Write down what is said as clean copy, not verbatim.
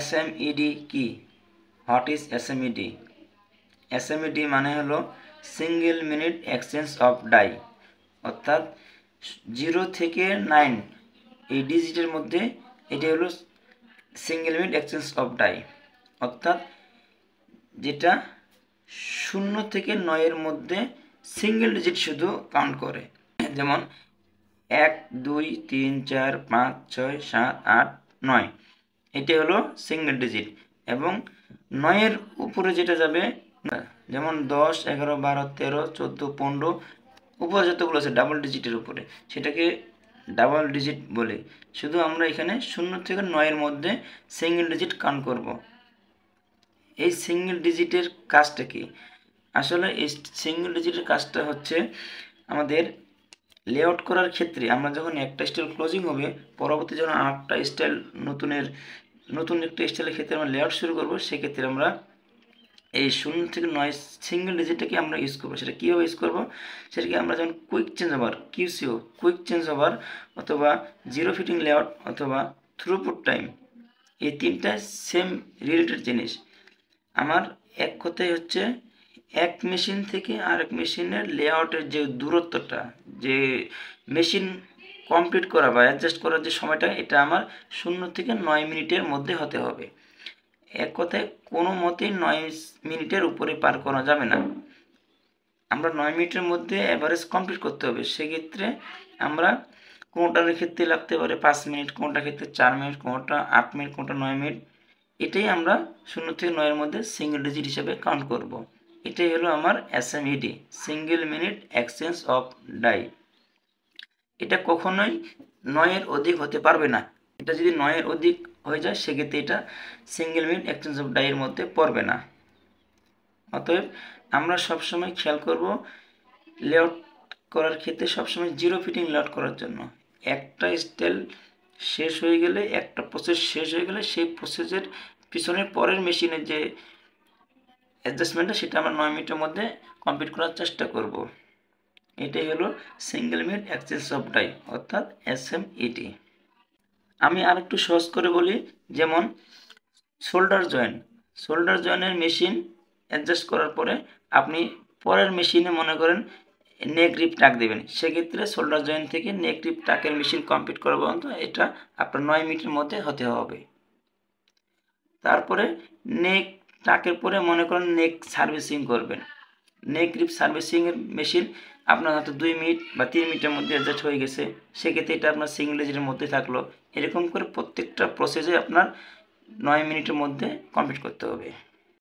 SMED কি? What is SMED? SMED মানে হলো single minute exchange of die, অর্থাৎ 0 থেকে 9 এই ডিজিটের মধ্যে এটি হলো single minute exchange of die, অর্থাৎ যেটা 0 থেকে 9 এর মধ্যে সিঙ্গেল ডিজিট শুধু কাউন্ট করে। যেমন 1 2 3 4 5 6 7 8 9, এটি হলো সিঙ্গেল ডিজিট। এবং 9 এর উপরে যেটা যাবে, যেমন 10 11 12 13 14 15 উপরে যতগুলো আছে ডাবল ডিজিটের উপরে, সেটাকে ডাবল ডিজিট বলে। শুধু আমরা এখানে 0 থেকে 9 এর মধ্যে সিঙ্গেল ডিজিট কাউন্ট করব। এই সিঙ্গেল ডিজিটের কাজটা কি? আসলে এই সিঙ্গেল ডিজিটের কাজটা হচ্ছে আমাদের লেআউট করার ক্ষেত্রে আমরা যখন একটা স্টাইল ক্লোজিং হবে, পরবর্তী যখন আরেকটা স্টাইল নতুন একটা স্টাইলের ক্ষেত্রে আমরা লেআউট শুরু করব, সেক্ষেত্রে আমরা এই 0 থেকে 9 সিঙ্গেল ডিজিটটাকে আমরা ইউজ করবো। সেটা কীভাবে ইউজ করবো? সেটাকে আমরা যেমন quick change over, QCO, quick change over, অথবা জিরো ফিটিং লেআউট, অথবা থ্রুপুট টাইম, এই তিনটা সেম রিলেটেড জিনিস। আমার এক কথায় হচ্ছে এক মেশিন থেকে আরেক মেশিনের লেআউটের যে দূরত্বটা, যে মেশিন কমপ্লিট করা বা অ্যাডজাস্ট করার যে সময়টা, এটা আমার 0 থেকে 9 মিনিটের মধ্যে হতে হবে। এক কথায় কোনো মতেই 9 মিনিটের উপরে পার করা যাবে না। আমরা 9 মিনিটের মধ্যে অ্যাভারেজ কমপ্লিট করতে হবে। সেক্ষেত্রে আমরা কোনোটার ক্ষেত্রে লাগতে পারে 5 মিনিট, কোনোটার ক্ষেত্রে 4 মিনিট, কোনোটা 8 মিনিট, কোনোটা 9 মিনিট। এটাই আমরা 0 থেকে 9 এর মধ্যে সিঙ্গেল ডিজিট হিসেবে কাউন্ট করব। এটাই হলো আমার SMED, single minute exchange of die. এটা কখনোই 9 এর অধিক হতে পারবে না। এটা যদি 9 এর অধিক হয়ে যায়, সেক্ষেত্রে এটা সিঙ্গেল মিনিট এক্সচেঞ্জ অফ ডাইয়ের মধ্যে পড়বে না। অতএব আমরা সবসময় খেয়াল করব লেআউট করার ক্ষেত্রে সবসময় জিরো ফিটিং লেআউট করার জন্য। একটা স্টাইল শেষ হয়ে গেলে, একটা প্রসেস শেষ হয়ে গেলে, সেই প্রসেসের পিছনের পরের মেশিনের যে অ্যাডজাস্টমেন্টটা, সেটা আমরা 9 মিনিটের মধ্যে কমপ্লিট করার চেষ্টা করব। এটাই হলো single minute exchange of die, অর্থাৎ SMED। আমি আর একটু সহজ করে বলি, যেমন শোল্ডার জয়েনের মেশিন অ্যাডজাস্ট করার পরে আপনি পরের মেশিনে মনে করেন নেক গ্রিপ টাক দেবেন। সেক্ষেত্রে শোল্ডার জয়েন থেকে নেক গ্রিপ টাকের মেশিন কমপ্লিট করা পর্যন্ত এটা আপনার 9 মিনিটের মধ্যে হতে হবে। তারপরে নেক টাকের পরে মনে করেন নেক সার্ভিসিং করবেন। নেক গ্রিপ সার্ভিসিংয়ের মেশিন আপনার হয়তো 2 মিনিট বা 3 মিনিটের মধ্যে অ্যাডজাস্ট হয়ে গেছে, সেক্ষেত্রে এটা আপনার সিঙ্গেল ডিজিটের মধ্যে থাকলো। এরকম করে প্রত্যেকটা প্রসেসে আপনার 9 মিনিটের মধ্যে কমপ্লিট করতে হবে।